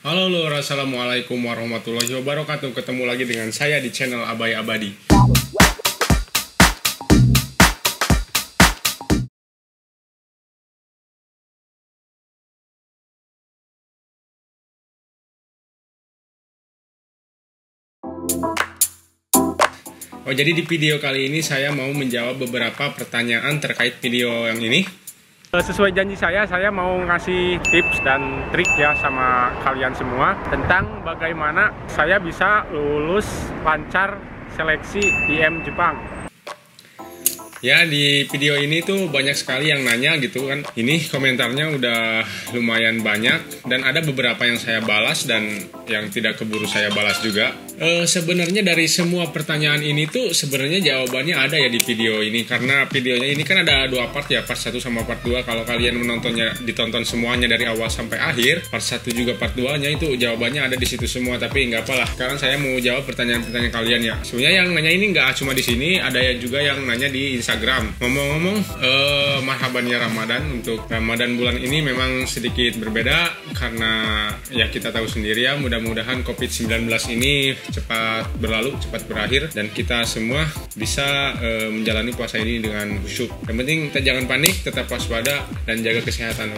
Halo lur, assalamualaikum warahmatullahi wabarakatuh. Ketemu lagi dengan saya di channel Abai Abadi. Jadi di video kali ini saya mau menjawab beberapa pertanyaan terkait video yang ini. Sesuai janji saya mau ngasih tips dan trik ya sama kalian semua tentang bagaimana saya bisa lulus lancar seleksi IM Jepang. Ya, di video ini tuh banyak sekali yang nanya gitu kan. Ini komentarnya udah lumayan banyak dan ada beberapa yang saya balas dan yang tidak keburu saya balas juga. Sebenarnya dari semua pertanyaan ini tuh sebenarnya jawabannya ada ya di video ini, karena videonya ini kan ada dua part ya, part 1 sama part 2. Kalau kalian menontonnya, ditonton semuanya dari awal sampai akhir, part 1 juga part 2-nya itu jawabannya ada di situ semua. Tapi nggak apalah, sekarang saya mau jawab pertanyaan-pertanyaan kalian ya. Sebenarnya yang nanya ini nggak cuma di sini, ada ya juga yang nanya di Instagram. Ngomong-ngomong, marhaban ya Ramadan. Untuk Ramadan bulan ini memang sedikit berbeda karena ya kita tahu sendiri ya, mudah-mudahan COVID-19 ini cepat berlalu, cepat berakhir, dan kita semua bisa menjalani puasa ini dengan khusyuk. Yang penting kita jangan panik, tetap waspada dan jaga kesehatan.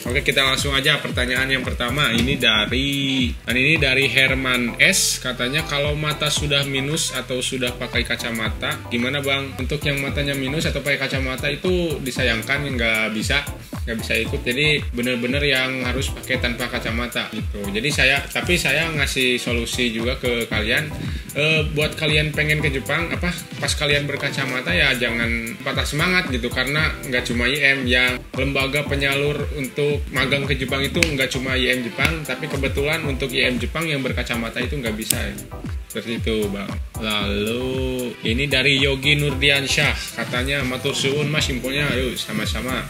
Oke, kita langsung aja pertanyaan yang pertama. Ini dari Herman S. Katanya, kalau mata sudah minus atau sudah pakai kacamata, gimana bang? Untuk yang matanya minus atau pakai kacamata itu disayangkan, nggak bisa ikut. Jadi bener-bener yang harus pakai tanpa kacamata gitu. Jadi saya ngasih solusi juga ke kalian. Buat kalian pengen ke Jepang, pas kalian berkacamata ya jangan patah semangat gitu, karena nggak cuma IM yang lembaga penyalur untuk magang ke Jepang itu, nggak cuma IM Jepang, tapi kebetulan untuk IM Jepang yang berkacamata itu nggak bisa ya. Seperti itu bang. Lalu ini dari Yogi Nurdiansyah, katanya matur suwun mas infonya, ayo sama-sama.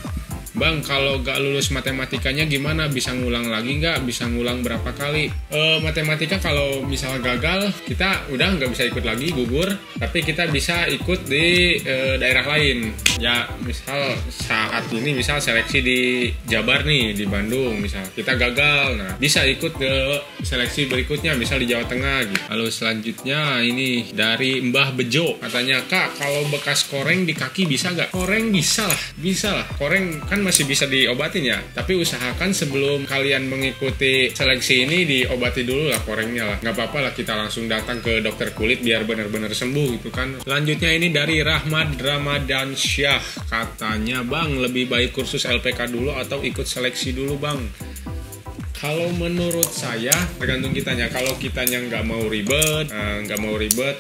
Bang, kalau gak lulus matematikanya gimana? Bisa ngulang lagi nggak? Bisa ngulang berapa kali? Matematika kalau misal gagal, kita udah nggak bisa ikut lagi, gugur. Tapi kita bisa ikut di daerah lain. Ya, misal saat ini misal seleksi di Jabar nih, di Bandung misal. Kita gagal, nah bisa ikut ke seleksi berikutnya, misal di Jawa Tengah gitu. Lalu selanjutnya ini dari Mbah Bejo. Katanya, Kak, kalau bekas koreng di kaki bisa nggak? Koreng bisa lah. Koreng kan masih bisa diobatin ya, tapi usahakan sebelum kalian mengikuti seleksi ini diobati dulu lah korengnya lah. Nggak apa-apa lah kita langsung datang ke dokter kulit biar benar-benar sembuh gitu kan. Selanjutnya ini dari Rahmat Ramadansyah. Katanya, bang, lebih baik kursus LPK dulu atau ikut seleksi dulu bang? Kalau menurut saya tergantung kitanya. Kalau kitanya nggak mau ribet,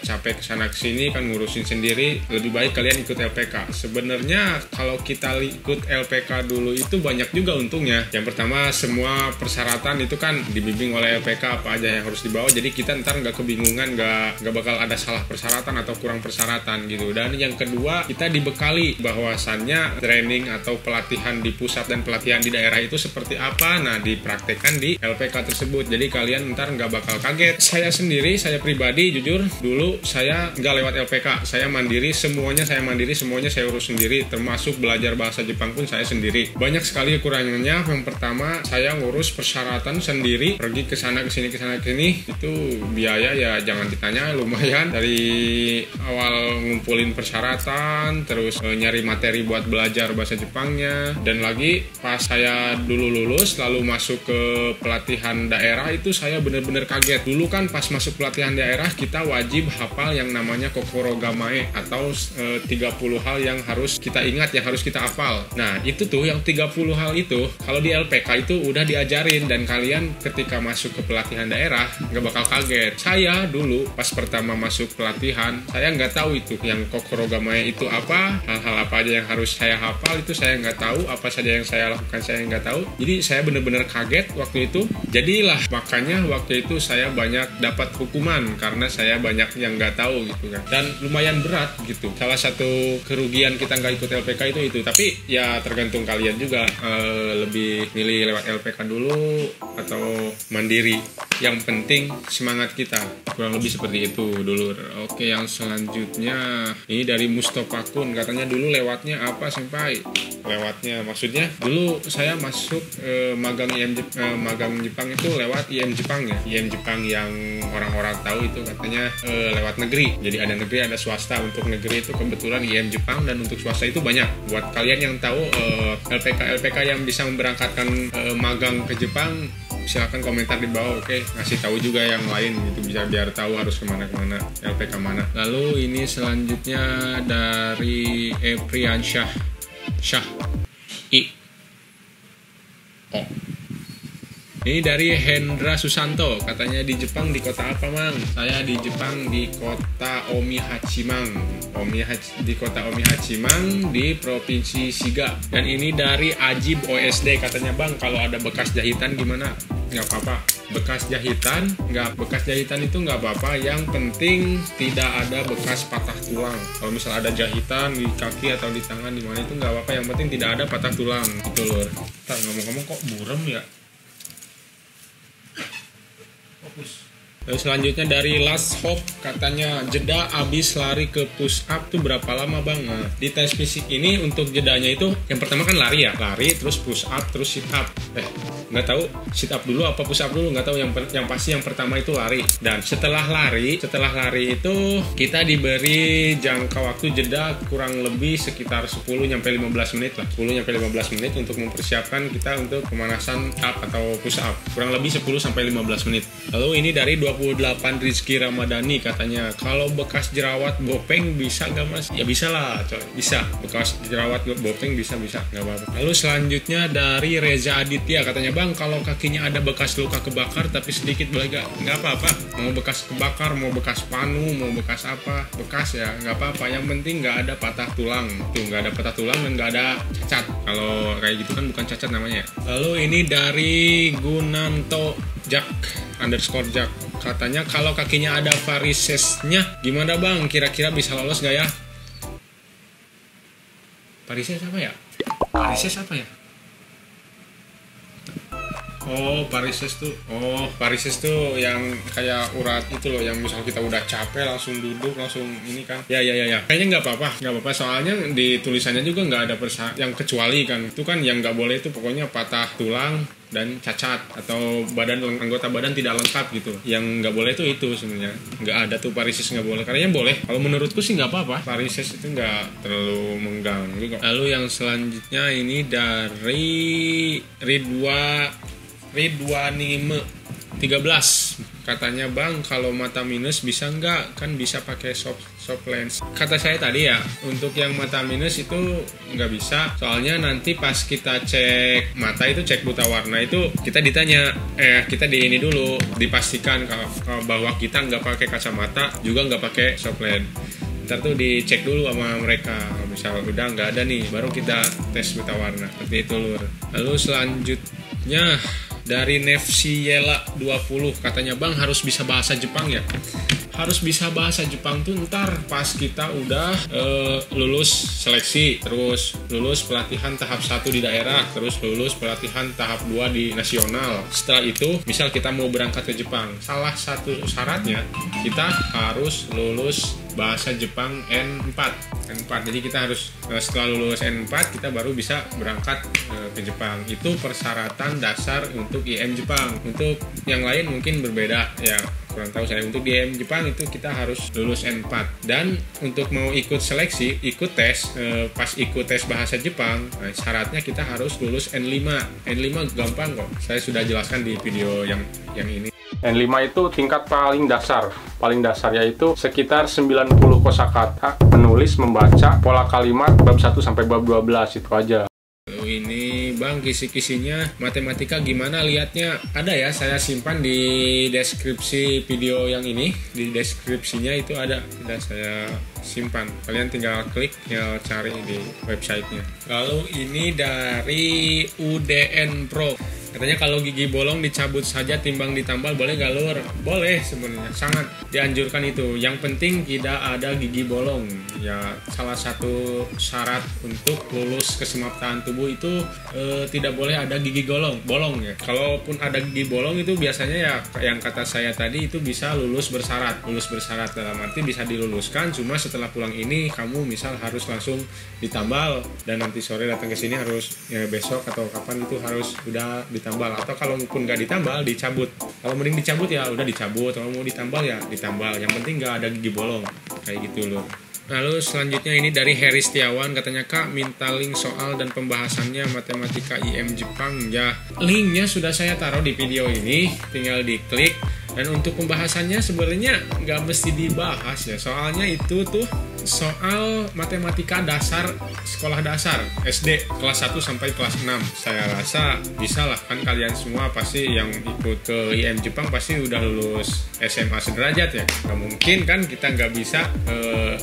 capek kesana kesini kan ngurusin sendiri, lebih baik kalian ikut LPK. Sebenarnya kalau kita ikut LPK dulu itu banyak juga untungnya. Yang pertama, semua persyaratan itu kan dibimbing oleh LPK apa aja yang harus dibawa. Jadi kita ntar nggak kebingungan, nggak bakal ada salah persyaratan atau kurang persyaratan gitu. Dan yang kedua, kita dibekali bahwasannya training atau pelatihan di pusat dan pelatihan di daerah itu seperti apa. Nah, dipraktekkan di LPK tersebut, jadi kalian ntar nggak bakal kaget. Saya pribadi jujur dulu saya nggak lewat LPK, saya mandiri, semuanya saya urus sendiri, termasuk belajar bahasa Jepang pun saya sendiri. Banyak sekali kekurangannya. Yang pertama, saya ngurus persyaratan sendiri, pergi ke sana ke sini, itu biaya ya jangan ditanya, lumayan. Dari awal ngumpulin persyaratan, terus nyari materi buat belajar bahasa Jepangnya, dan lagi pas saya dulu lulus lalu masuk ke pelatihan daerah itu saya benar-benar kaget. Dulu kan pas masuk pelatihan daerah kita wajib hafal yang namanya kokoro gamae atau 30 hal yang harus kita ingat, yang harus kita hafal. Nah itu tuh yang 30 hal itu kalau di LPK itu udah diajarin, dan kalian ketika masuk ke pelatihan daerah nggak bakal kaget. Saya dulu pas pertama masuk pelatihan saya nggak tahu itu yang kokoro gamae itu apa, hal-hal apa aja yang harus saya hafal itu saya nggak tahu, apa saja yang saya lakukan saya nggak tahu. Jadi saya benar-benar kaget waktu itu. Jadilah makanya waktu itu saya banyak dapat hukuman karena saya banyak yang nggak tahu gitu kan, dan lumayan berat gitu. Salah satu kerugian kita nggak ikut LPK itu. Tapi ya tergantung kalian juga, lebih milih lewat LPK dulu atau mandiri. yang penting semangat kita. Kurang lebih seperti itu dulur. Oke, yang selanjutnya ini dari Mustafa Kun, katanya dulu lewatnya apa Senpai? Lewatnya maksudnya dulu saya masuk magang Jepang itu lewat IM Jepang ya. IM Jepang yang orang-orang tahu itu katanya lewat negeri. Jadi ada negeri, ada swasta. Untuk negeri itu kebetulan IM Jepang, dan untuk swasta itu banyak. Buat kalian yang tahu LPK yang bisa memberangkatkan magang ke Jepang, silakan komentar di bawah. Oke, ngasih tahu juga yang lain gitu, bisa biar tahu harus kemana LPK mana. Lalu ini selanjutnya dari Priansyah Ini dari Hendra Susanto, katanya di Jepang di kota apa Mang? Saya di Jepang di kota Omihachimang. Di kota Omihachimang di provinsi Shiga. Dan ini dari Ajib OSD, katanya Bang kalau ada bekas jahitan gimana? Nggak apa-apa. Bekas jahitan itu nggak apa-apa. Yang penting tidak ada bekas patah tulang. Kalau misalnya ada jahitan di kaki atau di tangan di mana itu nggak apa-apa. Yang penting tidak ada patah tulang. Gitu lur. Ntar ngomong-ngomong kok burem ya? Lalu selanjutnya dari Last Hope, katanya jeda abis lari ke push up tuh berapa lama Bang? Nah, di tes fisik ini untuk jedanya itu yang pertama kan lari terus push up, terus sit up. Nggak tahu sit up dulu apa push up dulu, nggak tahu. Yang pasti yang pertama itu lari. Dan setelah lari itu kita diberi jangka waktu jeda kurang lebih sekitar 10-15 menit lah. 10-15 menit untuk mempersiapkan kita untuk pemanasan up atau push up. Kurang lebih 10-15 menit. Lalu ini dari 28 Rizky Ramadhani, katanya kalau bekas jerawat bopeng bisa nggak Mas? Ya bisa lah coy, bisa. Bekas jerawat bopeng bisa nggak apa-apa. Lalu selanjutnya dari Reza Aditya, katanya Bang kalau kakinya ada bekas luka kebakar tapi sedikit boleh nggak apa-apa. Mau bekas kebakar, mau bekas panu, mau bekas apa, bekas ya nggak apa-apa. Yang penting nggak ada patah tulang. Tuh nggak ada patah tulang dan nggak ada cacat. Kalau kayak gitu kan bukan cacat namanya. Lalu ini dari Gunanto Jack _Jack, katanya kalau kakinya ada varisesnya gimana Bang? Kira-kira bisa lolos gak ya? Varises apa ya? Varises apa ya? Varises tuh yang kayak urat itu loh, yang misalnya kita udah capek langsung duduk langsung ini kan. Ya. Kayaknya nggak apa-apa. Soalnya di tulisannya juga nggak ada yang kecuali kan. Itu kan yang nggak boleh itu pokoknya patah tulang dan cacat atau anggota badan tidak lengkap gitu. Yang nggak boleh itu sebenarnya. Nggak ada tuh varises nggak boleh. Karena yang boleh, kalau menurutku sih nggak apa-apa. Varises itu nggak terlalu mengganggu kok. Lalu yang selanjutnya ini dari Ridwanime 13, katanya Bang kalau mata minus bisa nggak? Kan bisa pakai soft lens. Kata saya tadi ya, untuk yang mata minus itu nggak bisa, soalnya nanti pas kita cek mata itu, cek buta warna itu kita ditanya, kita di ini dulu dipastikan bahwa kita nggak pakai kacamata juga nggak pakai soft lens. Ntar tuh dicek dulu sama mereka, misal udah nggak ada nih baru kita tes buta warna, seperti itu lur. Lalu selanjutnya dari Nefsiela 20, katanya Bang harus bisa bahasa Jepang ya? Harus bisa bahasa Jepang tuh ntar pas kita udah lulus seleksi, terus lulus pelatihan tahap 1 di daerah, terus lulus pelatihan tahap 2 di nasional. Setelah itu misal kita mau berangkat ke Jepang, salah satu syaratnya kita harus lulus bahasa Jepang N4. Jadi kita harus setelah lulus N4 kita baru bisa berangkat ke Jepang. Itu persyaratan dasar untuk IM Jepang. Untuk yang lain mungkin berbeda ya, kurang tahu saya. Untuk di IM Jepang itu kita harus lulus N4. Dan untuk mau ikut seleksi, ikut tes, pas ikut tes bahasa Jepang, syaratnya kita harus lulus N5. N5 gampang kok, saya sudah jelaskan di video yang ini. N5 itu tingkat paling dasar yaitu sekitar 90 kosakata, menulis, membaca, pola kalimat, bab 1 sampai bab 12, itu aja. Ini Bang kisi-kisinya matematika gimana lihatnya? Ada ya, saya simpan di deskripsi video yang ini. Di deskripsinya itu ada, sudah saya simpan. Kalian tinggal klik, ya cari di websitenya. Lalu ini dari UDN Pro. Katanya kalau gigi bolong dicabut saja timbang ditambal, boleh gak Lur? Boleh sebenarnya, sangat dianjurkan itu. Yang penting tidak ada gigi bolong. Ya salah satu syarat untuk lulus kesemaptaan tubuh itu tidak boleh ada gigi bolong ya. Kalaupun ada gigi bolong itu biasanya ya yang kata saya tadi itu bisa lulus bersyarat dalam arti bisa diluluskan, cuma setelah pulang ini kamu misal harus langsung ditambal dan nanti sore datang ke sini harus ya besok atau kapan itu harus udah ditambal, atau kalau pun nggak ditambal dicabut. Kalau mending dicabut ya udah dicabut, kalau mau ditambal ya ditambal, yang penting nggak ada gigi bolong kayak gitu loh. Lalu selanjutnya ini dari Heri Setiawan, katanya Kak minta link soal dan pembahasannya matematika IM Jepang ya. Linknya sudah saya taruh di video ini, tinggal diklik. Dan untuk pembahasannya sebenarnya nggak mesti dibahas ya, soalnya itu tuh soal matematika dasar sekolah dasar SD kelas 1 sampai kelas 6. Saya rasa bisa lah, kan kalian semua pasti yang ikut ke IM Jepang pasti udah lulus SMA sederajat ya. Nggak mungkin kan kita nggak bisa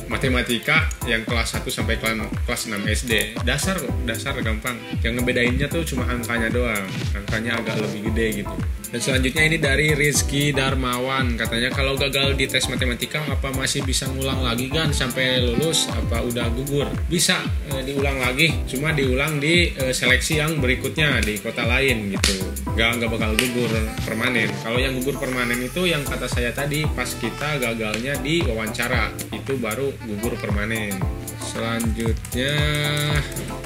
matematika yang kelas 1 sampai kelas 6 SD. Dasar gampang. Yang ngebedainnya tuh cuma angkanya doang, angkanya agak lebih gede gitu. Dan selanjutnya ini dari Rizky Darmawan, katanya kalau gagal di tes matematika apa masih bisa ngulang lagi kan sampai lulus, apa udah gugur? Bisa diulang lagi, cuma diulang di seleksi yang berikutnya di kota lain gitu. Nggak bakal gugur permanen. Kalau yang gugur permanen itu yang kata saya tadi pas kita gagalnya di wawancara, itu baru gugur permanen. Selanjutnya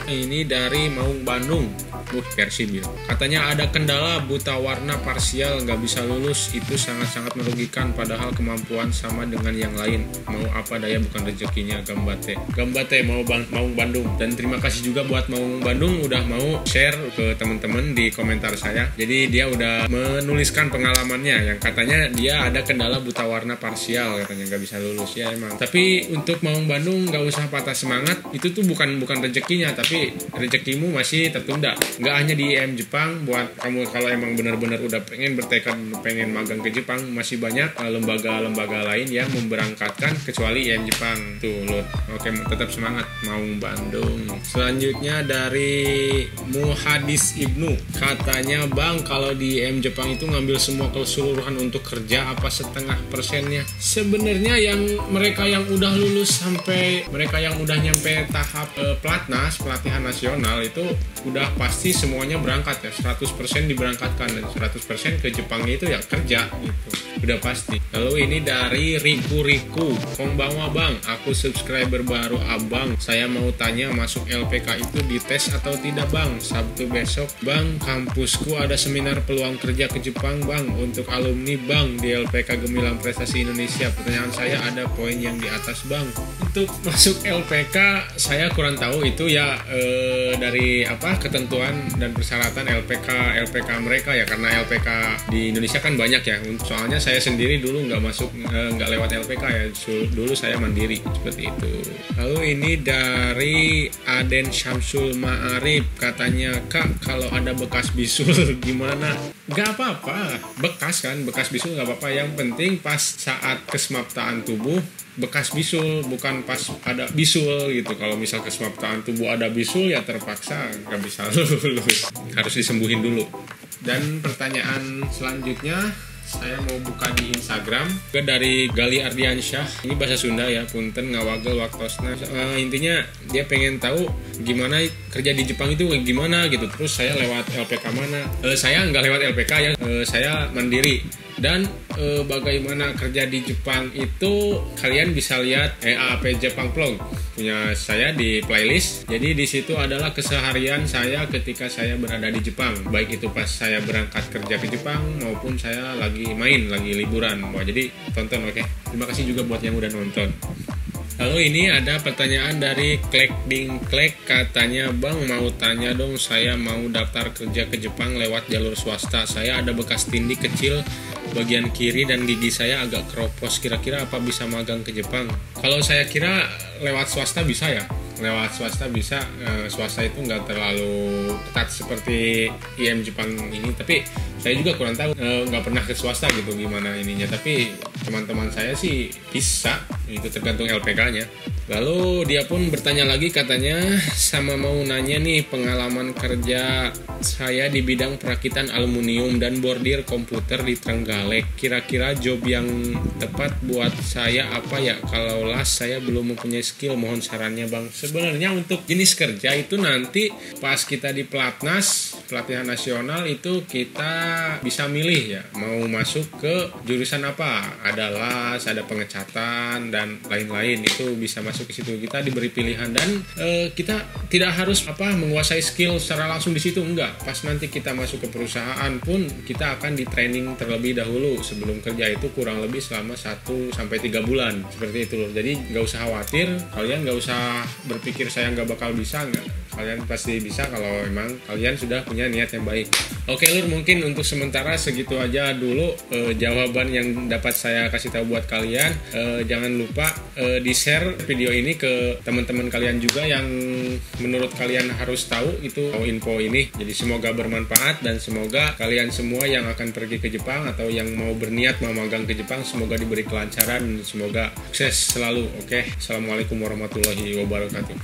ini dari Maung Bandung, Persib ya. Katanya ada kendala buta warna parsial, nggak bisa lulus, itu sangat-sangat merugikan padahal kemampuan sama dengan yang lain. Mau apa daya bukan rezekinya, Gambate Maung Bandung. Dan terima kasih juga buat Maung Bandung udah mau share ke teman-teman di komentar saya. Jadi dia udah menuliskan pengalamannya yang katanya dia ada kendala buta warna parsial, katanya nggak bisa lulus ya emang. Tapi untuk Maung Bandung nggak usah patah semangat, itu tuh bukan rezekinya, tapi rezekimu masih tertunda. Nggak hanya di IM Jepang, buat kamu kalau emang benar-benar udah pengen bertekad pengen magang ke Jepang, masih banyak lembaga-lembaga lain yang memberangkatkan kecuali IM Jepang tuh loh. Oke, tetap semangat Maung Bandung. Selanjutnya dari Muhadis Ibnu, katanya Bang kalau di IM Jepang itu ngambil semua keseluruhan untuk kerja apa setengah persennya? Sebenarnya yang mereka yang udah lulus sampai mereka yang udah nyampe tahap pelatnas, pelatihan nasional itu udah pasti semuanya berangkat ya, 100% diberangkatkan, dan 100% ke Jepangnya itu ya kerja gitu, udah pasti. Lalu ini dari Riku, Konbanwa Bang, aku subscriber baru Abang, saya mau tanya masuk LPK itu dites atau tidak Bang? Sabtu besok Bang, kampusku ada seminar peluang kerja ke Jepang Bang, untuk alumni Bang di LPK Gemilang Prestasi Indonesia. Pertanyaan saya ada poin yang di atas Bang. Untuk masuk LPK saya kurang tahu itu ya dari apa ketentuan dan persyaratan LPK mereka ya, karena LPK di Indonesia kan banyak ya. Soalnya saya sendiri dulu nggak lewat LPK ya, dulu saya mandiri seperti itu. Lalu ini dari Aden Syamsul Ma'arif, katanya Kak kalau ada bekas bisul gimana? Gak apa-apa, bekas bisul gak apa-apa, yang penting pas saat kesemaptaan tubuh bekas bisul, bukan pas ada bisul gitu. Kalau misal kesemaptaan tubuh ada bisul ya terpaksa nggak bisa lulus, harus disembuhin dulu. Dan pertanyaan selanjutnya saya mau buka di Instagram dari Gali Ardiansyah, ini bahasa Sunda ya, punten ngawagel waktosna. Intinya dia pengen tahu gimana kerja di Jepang itu gimana gitu. Terus saya lewat LPK mana? Saya nggak lewat LPK ya, saya mandiri. Dan bagaimana kerja di Jepang itu kalian bisa lihat AAP Jepang Vlog punya saya di playlist. Jadi di situ adalah keseharian saya ketika saya berada di Jepang, baik itu pas saya berangkat kerja ke Jepang maupun saya lagi liburan. Wah, jadi tonton, oke. Terima kasih juga buat yang udah nonton. Lalu ini ada pertanyaan dari Klek, katanya Bang mau tanya dong, saya mau daftar kerja ke Jepang lewat jalur swasta. Saya ada bekas tindih kecil bagian kiri dan gigi saya agak keropos, kira-kira apa bisa magang ke Jepang? Kalau saya kira lewat swasta bisa ya, lewat swasta bisa. Swasta itu nggak terlalu ketat seperti IM Jepang ini, tapi saya juga kurang tahu, nggak pernah ke swasta gitu gimana ininya, tapi teman-teman saya sih bisa, itu tergantung LPK-nya. Lalu dia pun bertanya lagi, katanya sama mau nanya nih pengalaman kerja saya di bidang perakitan aluminium dan bordir komputer di Trenggalek. Kira-kira job yang tepat buat saya apa ya? Kalau las saya belum mempunyai skill, mohon sarannya Bang. Sebenarnya untuk jenis kerja itu nanti pas kita di Pelatnas, pelatihan nasional itu kita bisa milih ya, mau masuk ke jurusan apa. Ada las, ada pengecatan dan lain-lain, itu bisa masuk ke situ. Kita diberi pilihan dan kita tidak harus menguasai skill secara langsung di situ, enggak. Pas nanti kita masuk ke perusahaan pun kita akan di training terlebih dahulu sebelum kerja, itu kurang lebih selama 1-3 bulan seperti itu loh. Jadi nggak usah khawatir, kalian nggak usah berpikir saya nggak bakal bisa, nggak. Kalian pasti bisa kalau memang kalian sudah punya niat yang baik. Oke Lur, mungkin untuk sementara segitu aja dulu jawaban yang dapat saya kasih tahu buat kalian. Jangan lupa di-share video ini ke teman-teman kalian juga yang menurut kalian harus tahu itu info ini. Jadi semoga bermanfaat dan semoga kalian semua yang akan pergi ke Jepang atau yang mau berniat mau magang ke Jepang semoga diberi kelancaran dan semoga sukses selalu. Oke, Assalamualaikum warahmatullahi wabarakatuh.